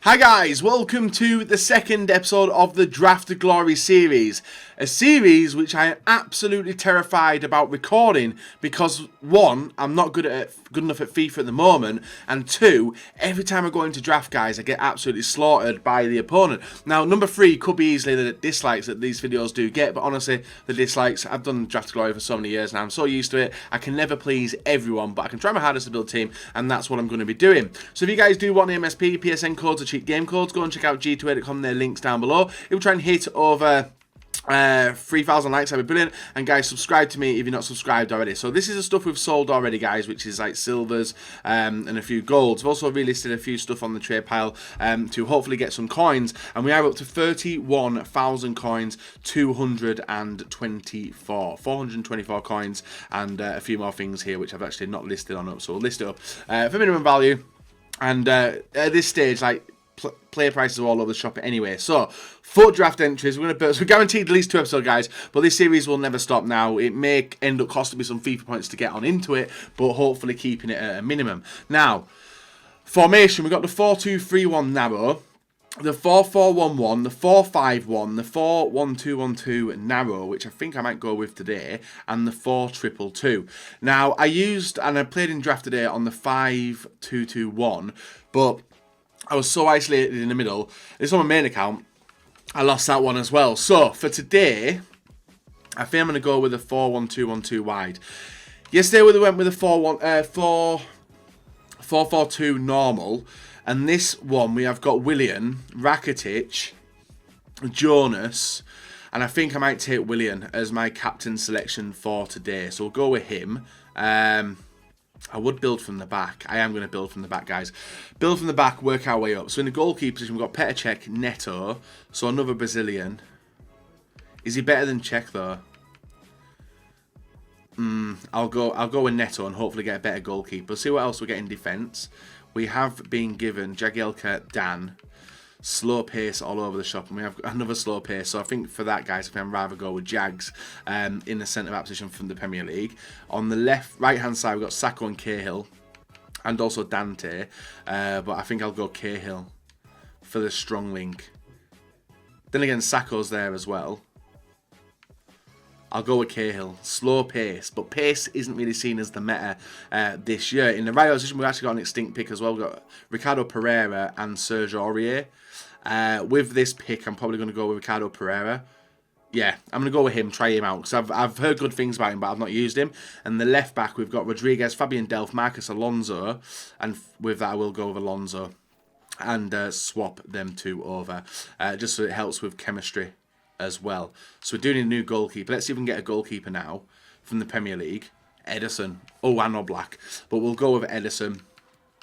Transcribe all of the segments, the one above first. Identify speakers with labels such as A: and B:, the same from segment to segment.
A: Hi guys, welcome to the second episode of the Draft to Glory series. A series which I am absolutely terrified about recording because one, I'm not good enough at FIFA at the moment, and two, every time I go into draft, guys, I get absolutely slaughtered by the opponent. Now, number 3 could be easily the dislikes that these videos do get, but honestly, the dislikes, I've done Draft to Glory for so many years now, I'm so used to it, I can never please everyone, but I can try my hardest to build a team, and that's what I'm going to be doing. So if you guys do want the MSP, PSN codes, or cheat game codes, go and check out g2a.com, their links down below. If we try and hit over 3,000 likes, that'd be brilliant. And guys, subscribe to me if you're not subscribed already. So this is the stuff we've sold already, guys, which is like silvers and a few golds. We've also relisted a few stuff on the trade pile to hopefully get some coins, and we are up to 31,000 coins, 424 coins, and a few more things here which I've actually not listed on up. So we'll list it up for minimum value. And at this stage, like, player prices are all over the shop anyway. So, 4 draft entries. We're guaranteed at least 2 episodes, guys. But this series will never stop now. It may end up costing me some FIFA points to get on into it, but hopefully keeping it at a minimum. Now, formation. We've got the 4-2-3-1 narrow, the 4-4-1-1, the 4-5-1, the 4-1-2-1-2 narrow, which I think I might go with today, and the 4-2-2-2. Now, I played in draft today on the 5-2-2-1, but I was so isolated in the middle. It's on my main account. I lost that one as well. So, for today, I think I'm going to go with a 4-1-2-1-2 wide. Yesterday, we went with a 4-4-2 normal. And this one, we have got Willian, Rakitic, Jonas, and I think I might take Willian as my captain selection for today. So we'll go with him. I would build from the back. I am going to build from the back, guys. Build from the back, work our way up. So in the goalkeeper position, we've got Petr Cech, Neto. So another Brazilian. Is he better than Cech, though? I'll go with Neto and hopefully get a better goalkeeper. See what else we get in defence. We have been given Jagielka, Dan, slow pace all over the shop, and we have another slow pace. So I think for that, guys, I think I'd rather go with Jags in the centre-back position from the Premier League. On the right-hand side, we've got Sacco and Cahill, and also Dante. But I think I'll go Cahill for the strong link. Then again, Sacco's there as well. I'll go with Cahill. Slow pace, but pace isn't really seen as the meta this year. In the right position, we've actually got an extinct pick as well. We've got Ricardo Pereira and Serge Aurier. With this pick, I'm probably going to go with Ricardo Pereira. Yeah, I'm going to go with him, try him out, because I've heard good things about him, but I've not used him. And the left back, we've got Rodriguez, Fabian Delph, Marcus Alonso, and with that, I will go with Alonso and swap them two over, just so it helps with chemistry as well. So we're doing a new goalkeeper. Let's see if we can get a goalkeeper now from the Premier League. Edison. Oh, and Oblak. But we'll go with Edison.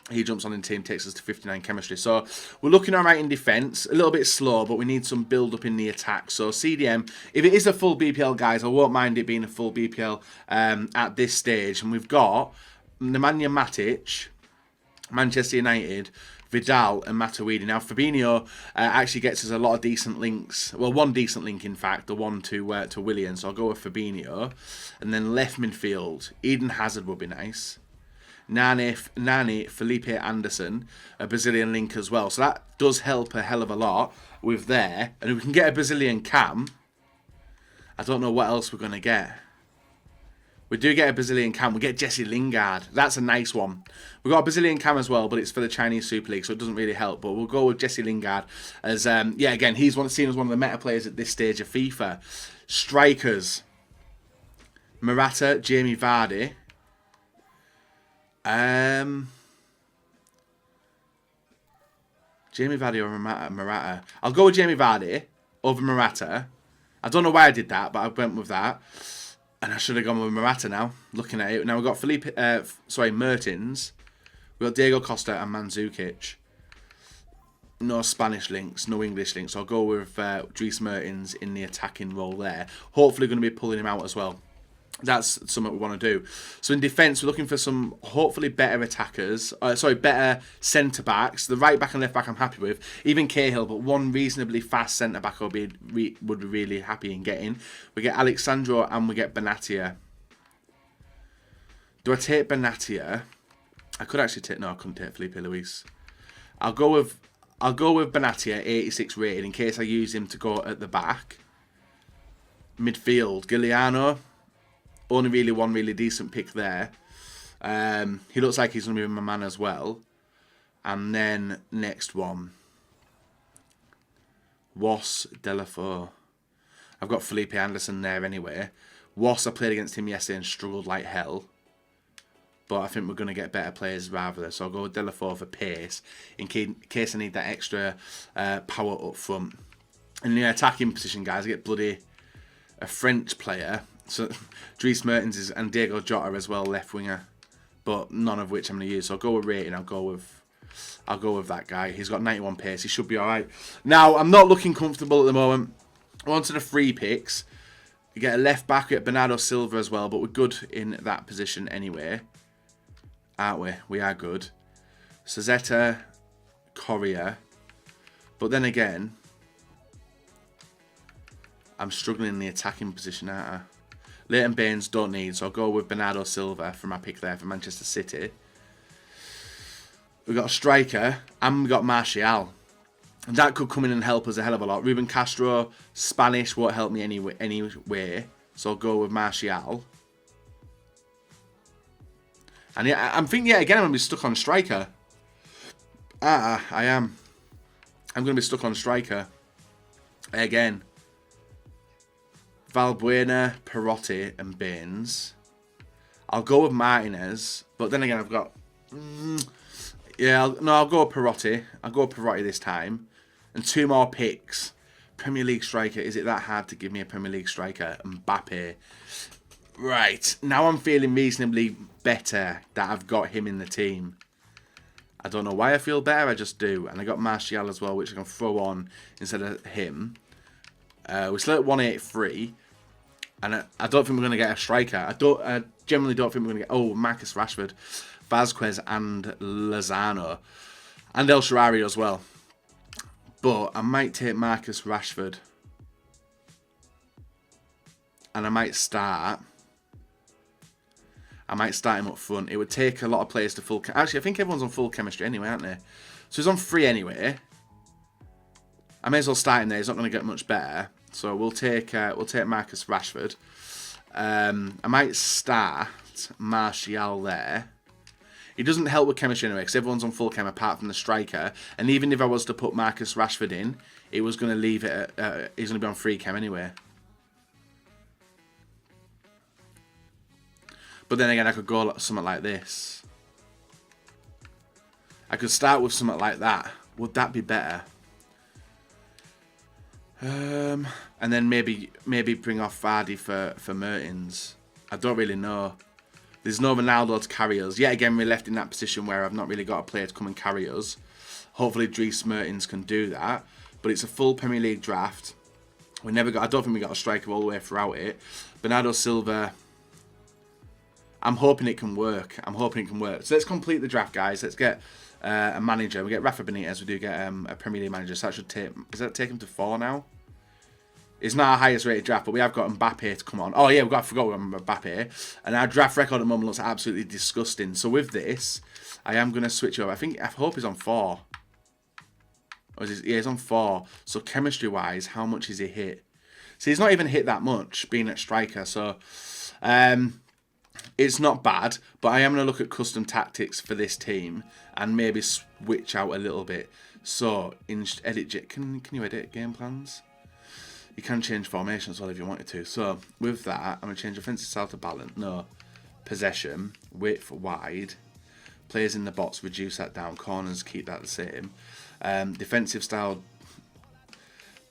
A: He jumps on in team, takes us to 59 chemistry. So we're looking alright in defence. A little bit slow, but we need some build up in the attack. So CDM, if it is a full BPL, guys, I won't mind it being a full BPL at this stage. And we've got Nemanja Matic, Manchester United, Vidal and Matuidi. Now, Fabinho actually gets us a lot of decent links. Well, one decent link, in fact, the one to Willian. So I'll go with Fabinho. And then left midfield, Eden Hazard would be nice. Nani, Felipe Anderson, a Brazilian link as well. So that does help a hell of a lot with there. And if we can get a Brazilian cam, I don't know what else we're going to get. We do get a Brazilian cam. We get Jesse Lingard. That's a nice one. We've got a Brazilian cam as well, but it's for the Chinese Super League, so it doesn't really help. But we'll go with Jesse Lingard as, yeah, again, he's seen as one of the meta players at this stage of FIFA. Strikers. Morata, Jamie Vardy. Jamie Vardy or Morata. I'll go with Jamie Vardy over Morata. I don't know why I did that, but I went with that. And I should have gone with Morata now, looking at it. Now we've got Mertens. We've got Diego Costa and Mandzukic. No Spanish links, no English links. So I'll go with Dries Mertens in the attacking role there. Hopefully going to be pulling him out as well. That's something we want to do. So in defence, we're looking for some hopefully better attackers. Better centre-backs. The right back and left back I'm happy with. Even Cahill, but one reasonably fast centre-back would be really happy in getting. We get Alexandro and we get Benatia. Do I take Benatia? I could actually take... No, I couldn't take Felipe Luis. I'll go with I'll go with Benatia, 86 rated, in case I use him to go at the back. Midfield, Giuliano. Only really one really decent pick there. He looks like he's going to be my man as well. And then next one. Was Delafeu. I've got Felipe Anderson there anyway. Was, I played against him yesterday and struggled like hell. But I think we're going to get better players rather. So I'll go with Delafeu for pace. In case I need that extra power up front. In the attacking position, guys, I get bloody a French player. So Dries Mertens and Diego Jota as well, left winger. But none of which I'm going to use. So I'll go with rating. I'll go with that guy. He's got 91 pace. He should be alright. Now, I'm not looking comfortable at the moment. On to the free picks. You get a left back at Bernardo Silva as well, but we're good in that position anyway. Aren't we? We are good. Sazetta, Correa. But then again, I'm struggling in the attacking position, aren't I? Leighton Baines don't need, so I'll go with Bernardo Silva for my pick there for Manchester City. We've got a striker, and we've got Martial. And that could come in and help us a hell of a lot. Ruben Castro, Spanish, won't help me anyway. So I'll go with Martial. And yeah, I'm thinking, yeah, again, I'm going to be stuck on striker. I am. I'm going to be stuck on striker. Again. Valbuena, Perotti, and Baines. I'll go with Martinez. But then again, I've got... I'll go with Perotti. I'll go with Perotti this time. And 2 more picks. Premier League striker. Is it that hard to give me a Premier League striker? Mbappe. Right. Now I'm feeling reasonably better that I've got him in the team. I don't know why I feel better. I just do. And I got Martial as well, which I can throw on instead of him. We're still at 183. And I don't think we're going to get a striker. I generally don't think we're going to get... Oh, Marcus Rashford. Vasquez and Lozano. And El Shaarawy as well. But I might take Marcus Rashford. And I might start him up front. It would take a lot of players to full... Actually, I think everyone's on full chemistry anyway, aren't they? So he's on 3 anyway. I may as well start him there. He's not going to get much better. So we'll take Marcus Rashford. I might start Martial there. It doesn't help with chemistry anyway, because everyone's on full chem apart from the striker. And even if I was to put Marcus Rashford in, it was going to leave it at... he's going to be on free chem anyway. But then again, I could go something like this. I could start with something like that. Would that be better? And then maybe bring off Vardy for Mertens. I don't really know. There's no Ronaldo to carry us. Yet again, we're left in that position where I've not really got a player to come and carry us. Hopefully, Dries Mertens can do that. But it's a full Premier League draft. I don't think we got a striker all the way throughout it. Bernardo Silva. I'm hoping it can work. So let's complete the draft, guys. Let's get a manager. We get Rafa Benitez. We do get a Premier League manager. So that should take... Does that take him to 4 now? It's not our highest rated draft, but we have got Mbappe to come on. Oh yeah, I forgot we have Mbappe. And our draft record at the moment looks absolutely disgusting. So with this, I am going to switch over. I hope he's on 4. Or is he, yeah, he's on 4. So chemistry-wise, how much has he hit? So he's not even hit that much, being at striker. So it's not bad, but I am going to look at custom tactics for this team and maybe switch out a little bit. So in edit, can you edit game plans? You can change formation as well if you wanted to. So with that, I'm going to change offensive style to balance. No. Possession. Width wide. Players in the box, reduce that down. Corners, keep that the same. Defensive style.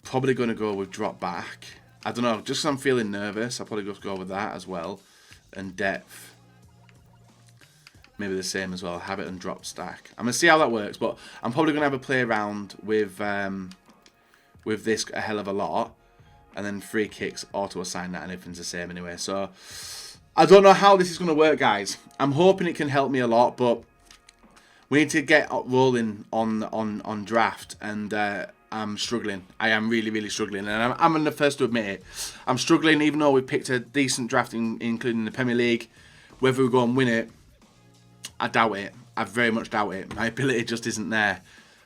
A: Probably going to go with drop back. I don't know. Just because I'm feeling nervous, I'll probably go with that as well. And depth. Maybe the same as well. Habit and drop stack. I'm going to see how that works. But I'm probably going to have a play around with this a hell of a lot. And then free kicks, auto-assign that, and everything's the same anyway. So, I don't know how this is going to work, guys. I'm hoping it can help me a lot, but we need to get rolling on draft. And I'm struggling. I am really, really struggling. And I'm the first to admit it. I'm struggling, even though we picked a decent draft, including the Premier League. Whether we go and win it, I doubt it. I very much doubt it. My ability just isn't there.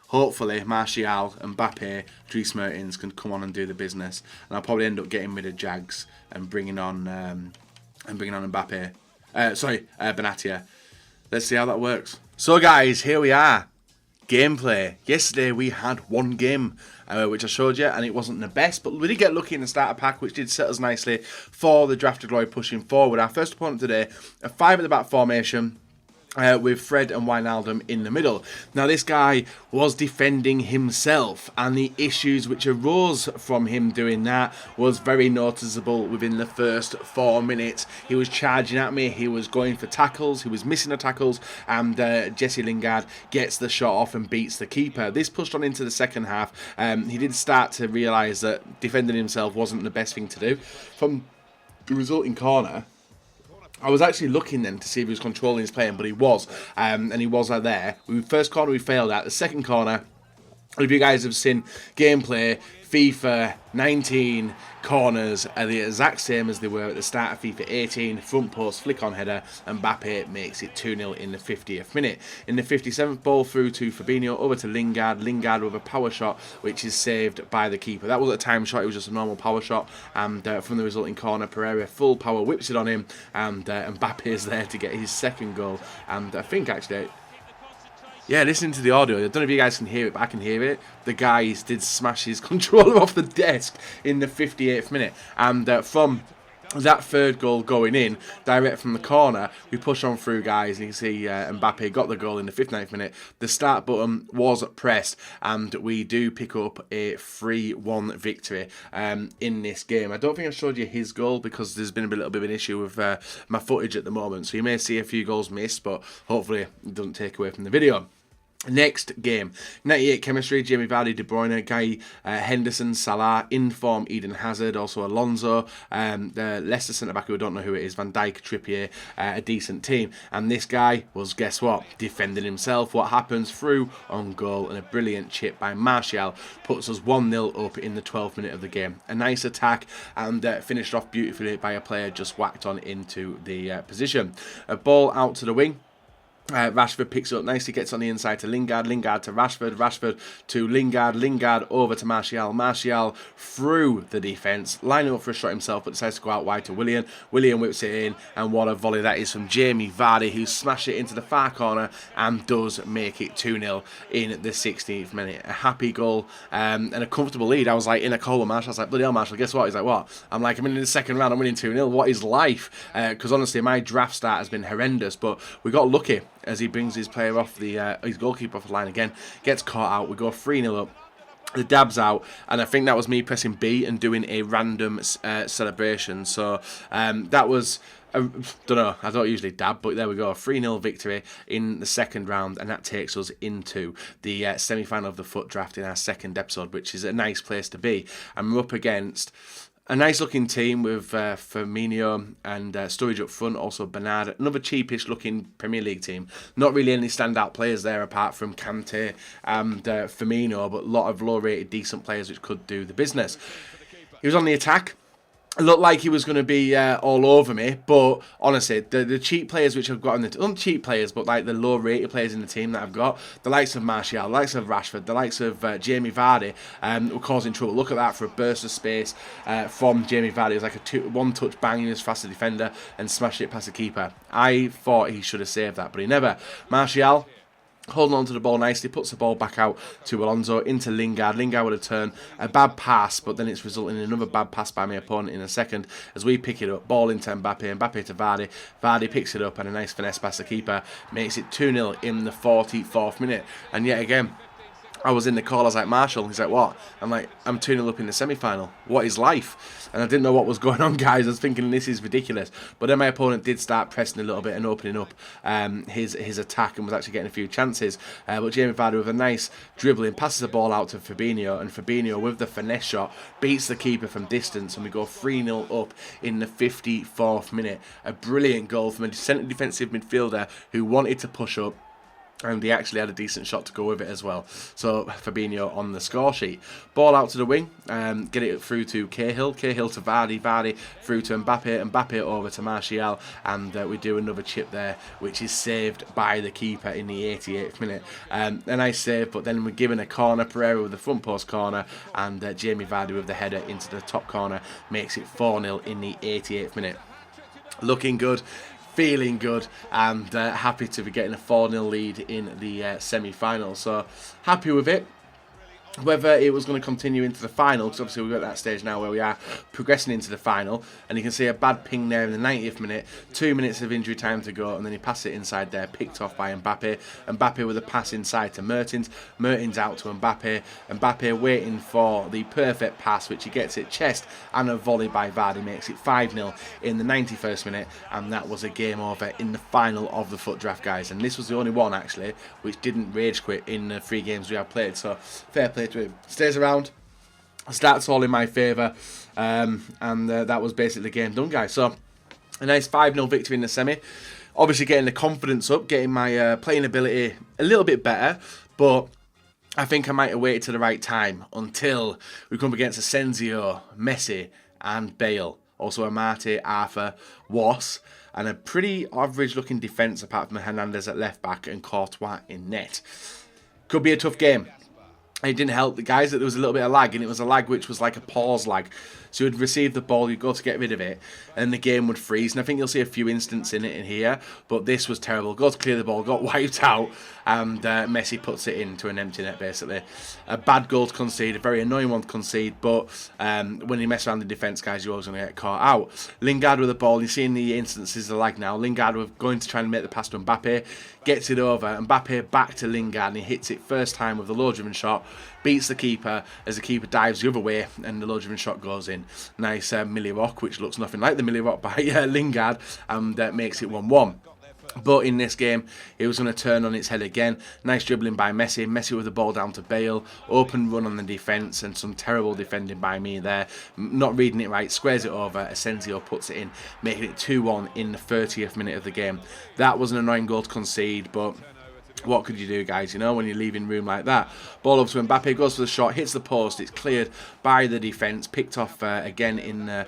A: hopefully Martial, Mbappe, Dries Mertens can come on and do the business, and I'll probably end up getting rid of Jags and bringing on Mbappe. Benatia. Let's see how that works. So guys, here we are. Gameplay. Yesterday we had one game, which I showed you, and it wasn't the best, but we did get lucky in the starter pack, which did set us nicely for the Draft to Glory pushing forward. Our first opponent today, a 5 at the back formation, with Fred and Wijnaldum in the middle. Now this guy was defending himself, and the issues which arose from him doing that was very noticeable within the first 4 minutes. He was charging at me, he was going for tackles, he was missing the tackles, and Jesse Lingard gets the shot off and beats the keeper. This pushed on into the second half. He did start to realise that defending himself wasn't the best thing to do. From the resulting corner, I was actually looking then to see if he was controlling his play, but he was, and he was there. First corner we failed at. The second corner, if you guys have seen gameplay, FIFA 19 corners are the exact same as they were at the start of FIFA 18. Front post, flick on header, and Mbappe makes it 2-0 in the 50th minute. In the 57th, ball through to Fabinho, over to Lingard. Lingard with a power shot, which is saved by the keeper. That wasn't a time shot, it was just a normal power shot. And from the resulting corner, Pereira full power whips it on him, and Mbappe is there to get his second goal. And I think actually, yeah, listening to the audio, I don't know if you guys can hear it, but I can hear it. The guys did smash his controller off the desk in the 58th minute. And from that third goal going in, direct from the corner, we push on through, guys, and you can see Mbappe got the goal in the 59th minute. The start button was pressed, and we do pick up a 3-1 victory in this game. I don't think I showed you his goal because there's been a little bit of an issue with my footage at the moment, so you may see a few goals missed, but hopefully it doesn't take away from the video. Next game, 98 chemistry, Jamie Vardy, De Bruyne, Guy, Henderson, Salah, in form Eden Hazard, also Alonso, the Leicester centre-back who I don't know who it is, Van Dijk, Trippier, a decent team. And this guy was, guess what, defending himself. What happens? Through on goal, and a brilliant chip by Martial puts us 1-0 up in the 12th minute of the game. A nice attack, and finished off beautifully by a player just whacked on into the position. A ball out to the wing. Rashford picks it up nicely, gets on the inside to Lingard, Lingard to Rashford, Rashford to Lingard, Lingard over to Martial, Martial through the defence, lining up for a shot himself, but decides to go out wide to Willian. Willian whips it in, and what a volley that is from Jamie Vardy, who smashed it into the far corner and does make it 2-0 in the 16th minute. A happy goal and a comfortable lead. I was like in a call with Marshall. I was like, bloody hell, Marshall, guess what? He's like, what? I'm like, I'm in the second round, I'm winning 2-0. What is life? Because honestly, my draft start has been horrendous, but we got lucky as he brings his player off his goalkeeper off the line again, gets caught out. We go 3-0 up. The dab's out, and I think that was me pressing B and doing a random celebration. So that was, don't know, I don't usually dab, but there we go, a 3-0 victory in the second round, and that takes us into the semi-final of the FUT draft in our second episode, which is a nice place to be. And we're up against a nice looking team with Firmino and Sturridge up front, also Bernard. Another cheapish looking Premier League team. Not really any standout players there apart from Kante and Firmino, but a lot of low rated decent players which could do the business. He was on the attack. It looked like he was going to be all over me, but honestly, the cheap players which I've got in the not cheap players, but like the low-rated players in the team that I've got, the likes of Martial, the likes of Rashford, the likes of Jamie Vardy, were causing trouble. Look at that for a burst of space from Jamie Vardy. It was like a one-touch bang, he was fast a defender and smashed it past the keeper. I thought he should have saved that, but he never. Martial, holding on to the ball nicely, puts the ball back out to Alonso, into Lingard. Lingard would have turned a bad pass, but then it's resulting in another bad pass by my opponent in a second as we pick it up. Ball into Mbappe, Mbappe to Vardy. Vardy picks it up, and a nice finesse past the keeper makes it 2-0 in the 44th minute. And yet again, I was in the call, I was like, Marshall, he's like, what? I'm like, I'm 2-0 up in the semi-final. What is life? And I didn't know what was going on, guys. I was thinking, this is ridiculous. But then my opponent did start pressing a little bit and opening up his attack and was actually getting a few chances. But Jamie Vardy with a nice dribbling passes the ball out to Fabinho, and Fabinho with the finesse shot beats the keeper from distance, and we go 3-0 up in the 54th minute. A brilliant goal from a centre defensive midfielder who wanted to push up. And he actually had a decent shot to go with it as well. So Fabinho on the score sheet. Ball out to the wing. Get it through to Cahill. Cahill to Vardy. Vardy through to Mbappe. Mbappe over to Martial. And we do another chip there, which is saved by the keeper in the 88th minute. A nice save, but then we're given a corner. Pereira with the front post corner. And Jamie Vardy with the header into the top corner. Makes it 4-0 in the 88th minute. Looking good. Feeling good, and happy to be getting a 4-0 lead in the semi-final. So happy with it. Whether it was going to continue into the final, because obviously we're at that stage now where we are progressing into the final, and you can see a bad ping there in the 90th minute, 2 minutes of injury time to go, and then he passed it inside there, picked off by Mbappe. Mbappe with a pass inside to Mertens. Mertens out to Mbappe. Mbappe waiting for the perfect pass, which he gets it chest, and a volley by Vardy makes it 5-0 in the 91st minute, and that was a game over in the final of the FUT draft, guys. And this was the only one actually which didn't rage quit in the 3 games we have played. So fair play to him. Stays around, stats all in my favour, and that was basically the game done, guys. So a nice 5-0 victory in the semi. Obviously getting the confidence up, getting my playing ability a little bit better, but I think I might have waited to the right time until we come up against Asensio, Messi and Bale. Also Amate, Arthur, Was, and a pretty average looking defence apart from Hernandez at left back and Courtois in net. Could be a tough game. It didn't help the guys that there was a little bit of lag, and it was a lag which was like a pause lag. So you'd receive the ball, you'd go to get rid of it, and the game would freeze. And I think you'll see a few instances in it in here, but this was terrible. Go to clear the ball, got wiped out, and Messi puts it into an empty net, basically. A bad goal to concede, a very annoying one to concede, but when you mess around the defence, guys, you're always going to get caught out. Lingard with the ball, you're seeing the instances of lag now. Lingard was going to try and make the pass to Mbappe, gets it over, Mbappe back to Lingard, and he hits it first time with the low-driven shot, beats the keeper as the keeper dives the other way, and the low-driven shot goes in. Nice Millie Rock, which looks nothing like the Millie Rock by Lingard, and makes it 1-1. But in this game, it was going to turn on its head again. Nice dribbling by Messi. Messi with the ball down to Bale. Open run on the defence and some terrible defending by me there. Not reading it right. Squares it over. Asensio puts it in, making it 2-1 in the 30th minute of the game. That was an annoying goal to concede, but what could you do, guys, you know, when you're leaving room like that? Ball up to Mbappe, goes for the shot, hits the post, it's cleared by the defence, picked off again in the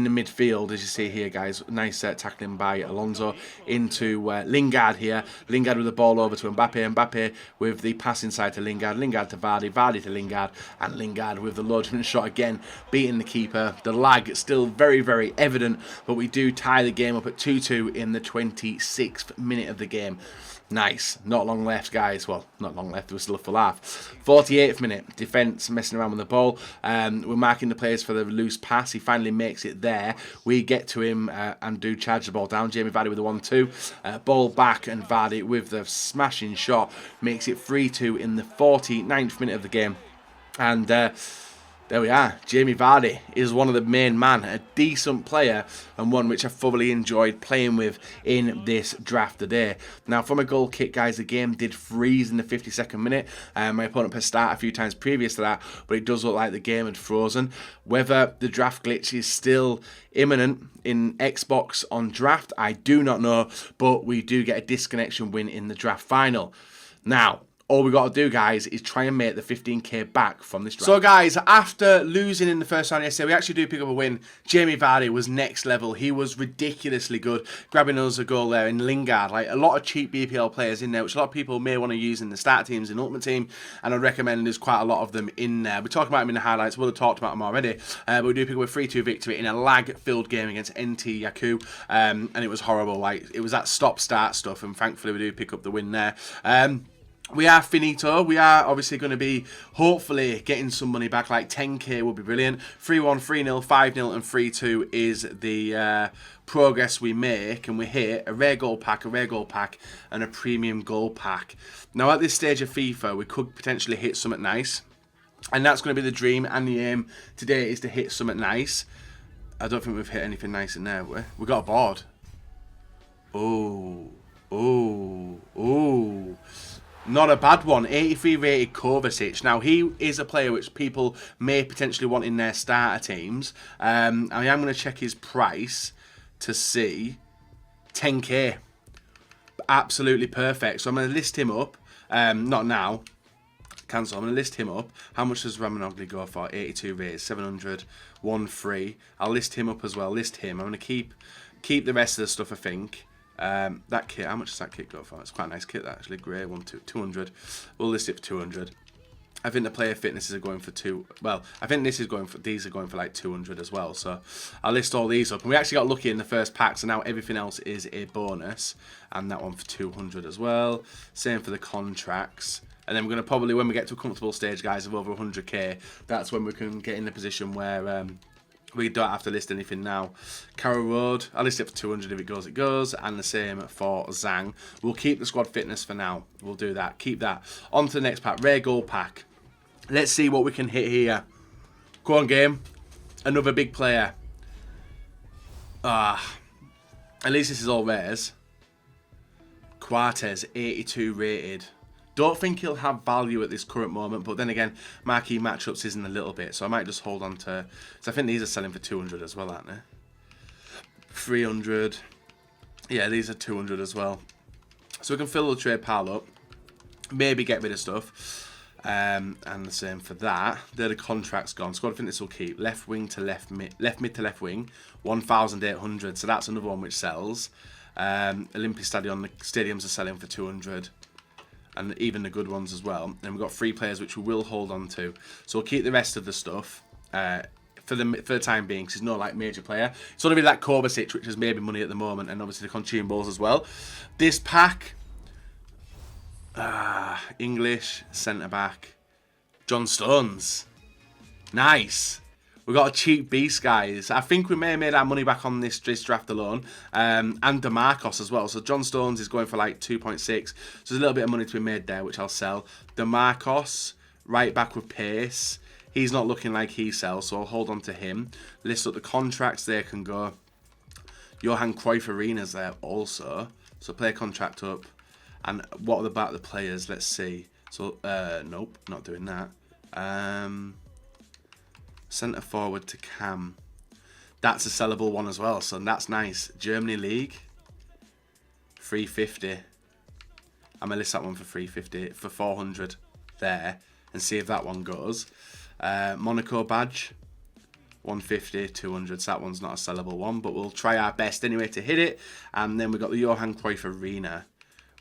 A: midfield, as you see here, guys. Nice tackling by Alonso into Lingard here. Lingard with the ball over to Mbappe. Mbappe with the pass inside to Lingard. Lingard to Vardy. Vardy to Lingard. And Lingard with the low-driven shot again, beating the keeper. The lag still very, very evident, but we do tie the game up at 2-2 in the 26th minute of the game. Nice. Not long left, guys. Well, not long left. There was still a full half. 48th minute. Defence messing around with the ball. We're marking the players for the loose pass. He finally makes it there. We get to him and do charge the ball down. Jamie Vardy with the 1-2. Ball back, and Vardy with the smashing shot makes it 3-2 in the 49th minute of the game. And there we are. Jamie Vardy is one of the main man, a decent player, and one which I thoroughly enjoyed playing with in this draft today. Now, from a goal kick, guys, the game did freeze in the 52nd minute. My opponent has started a few times previous to that, but it does look like the game had frozen. Whether the draft glitch is still imminent in Xbox on draft, I do not know, but we do get a disconnection win in the draft final. Now, all we got to do, guys, is try and make the 15k back from this draft. So, guys, after losing in the first round yesterday, we actually do pick up a win. Jamie Vardy was next level. He was ridiculously good, grabbing us a goal there in Lingard. Like, a lot of cheap BPL players in there, which a lot of people may want to use in the start teams, in Ultimate Team, and I recommend there's quite a lot of them in there. We talked about them in the highlights. We'll have talked about them already, but we do pick up a 3-2 victory in a lag-filled game against NT Yaku, and it was horrible. Like, it was that stop-start stuff, and thankfully we do pick up the win there. We are finito. We are obviously going to be hopefully getting some money back. Like 10k would be brilliant. 3-1, 3-0, 5-0 and 3-2 is the progress we make, and we hit a rare goal pack, and a premium goal pack. Now at this stage of FIFA, we could potentially hit something nice, and that's going to be the dream and the aim today, is to hit something nice. I don't think we've hit anything nice in there. We got a board. Oh. Not a bad one. 83 rated Kovacic. Now, he is a player which people may potentially want in their starter teams. I am going to check his price to see. 10k. Absolutely perfect. So I'm going to list him up. Not now. Cancel. I'm going to list him up. How much does Ramonoglu go for? 82 rates, 700, 1 free. I'll list him up as well. List him. I'm going to keep the rest of the stuff, I think. That kit, how much does that kit go for? It's quite a nice kit, that actually. Grey, 200. We'll list it for 200. I think the player fitnesses are going for I think these are going for like 200 as well. So I'll list all these up. And we actually got lucky in the first pack, so now everything else is a bonus. And that one for 200 as well. Same for the contracts. And then we're going to probably, when we get to a comfortable stage, guys, of over 100k, that's when we can get in the position where we don't have to list anything now. Carrow Road, I'll list it for 200 if it goes, it goes. And the same for Zhang. We'll keep the squad fitness for now. We'll do that. Keep that. On to the next pack. Rare gold pack. Let's see what we can hit here. Go on, game. Another big player. At least this is all rares. Quartes, 82 rated. Don't think he'll have value at this current moment, but then again, marquee matchups isn't a little bit, so I might just hold on to... So I think these are selling for 200 as well, aren't they? 300. Yeah, these are 200 as well. So we can fill the trade pile up. Maybe get rid of stuff. And the same for that. They're the contracts gone. Squad fitness will keep. Left wing to left mid to left wing. 1,800. So that's another one which sells. Olympic Stadium. The stadiums are selling for 200. And even the good ones as well. And we've got 3 players which we will hold on to. So we'll keep the rest of the stuff for the time being, because he's not like major player. It's only really like Kovacic, which is maybe money at the moment, and obviously the consumables as well. This pack, English centre back, John Stones, nice. We got a cheap beast, guys. I think we may have made our money back on this draft alone. And DeMarcos as well. So John Stones is going for like 2.6. So there's a little bit of money to be made there, which I'll sell. DeMarcos, right back with pace. He's not looking like he sells, so I'll hold on to him. List up the contracts there can go. Johan Cruyff Arena's there also. So play contract up. And what about the players? Let's see. So, nope, not doing that. Centre forward to Cam. That's a sellable one as well, so that's nice. Germany League. 350. I'm going to list that one for 350. For 400 there. And see if that one goes. Monaco badge. 150, 200. So that one's not a sellable one, but we'll try our best anyway to hit it. And then we've got the Johan Cruyff Arena.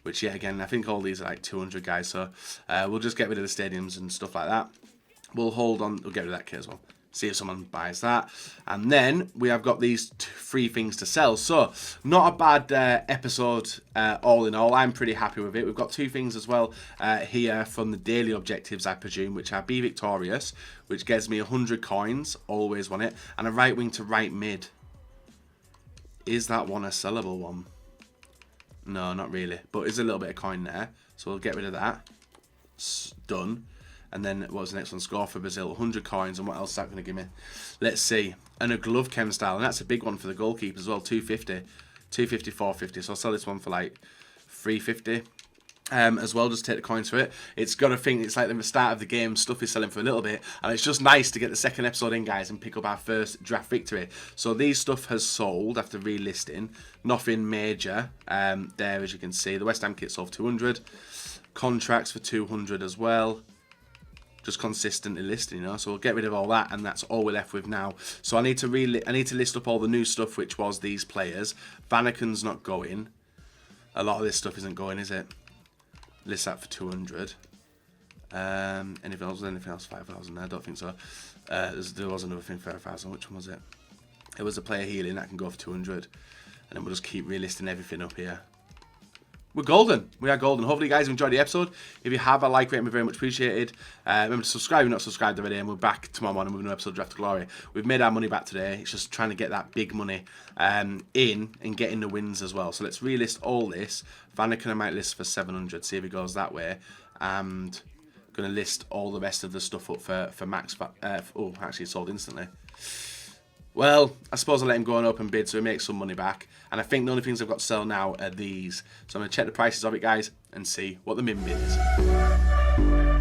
A: Which, yeah, again, I think all these are like 200, guys. So we'll just get rid of the stadiums and stuff like that. We'll hold on. We'll get rid of that kit as well. See if someone buys that. And then we have got these 3 things to sell. So, not a bad episode all in all. I'm pretty happy with it. We've got 2 things as well here from the daily objectives, I presume, which are Be Victorious, which gets me 100 coins. Always want it. And a right wing to right mid. Is that one a sellable one? No, not really. But there's a little bit of coin there. So we'll get rid of that. Done. And then what was the next one? Score for Brazil. 100 coins. And what else is that going to give me? Let's see. And a glove chem style. And that's a big one for the goalkeepers as well. 250. 250, 450. So I'll sell this one for like 350. As well, just take the coins for it. It's got to think it's like the start of the game. Stuff is selling for a little bit. And it's just nice to get the second episode in, guys, and pick up our first draft victory. So these stuff has sold after relisting. Nothing major there, as you can see. The West Ham kit sold for 200. Contracts for 200 as well. Just consistently listing, you know. So we'll get rid of all that, and that's all we're left with now. So I need to list up all the new stuff, which was these players. Vanaken's not going. A lot of this stuff isn't going, is it? List that for 200. Anything else? 5,000? I don't think so. There was another thing for 1,000. Which one was it? It was a player healing that can go for 200. And then we'll just keep relisting everything up here. We're golden. We are golden. Hopefully, you guys have enjoyed the episode. If you have, a like rate would be very much appreciated. Remember to subscribe if you're not subscribed already. And we're back tomorrow morning with another episode of Draft to Glory. We've made our money back today. It's just trying to get that big money in and getting the wins as well. So let's relist all this. Vanaken I might list for 700. See if it goes that way. And I'm going to list all the rest of the stuff up for max. Oh, actually, it sold instantly. Well, I suppose I'll let him go on open bid so he makes some money back. And I think the only things I've got to sell now are these. So I'm going to check the prices of it, guys, and see what the min bid is.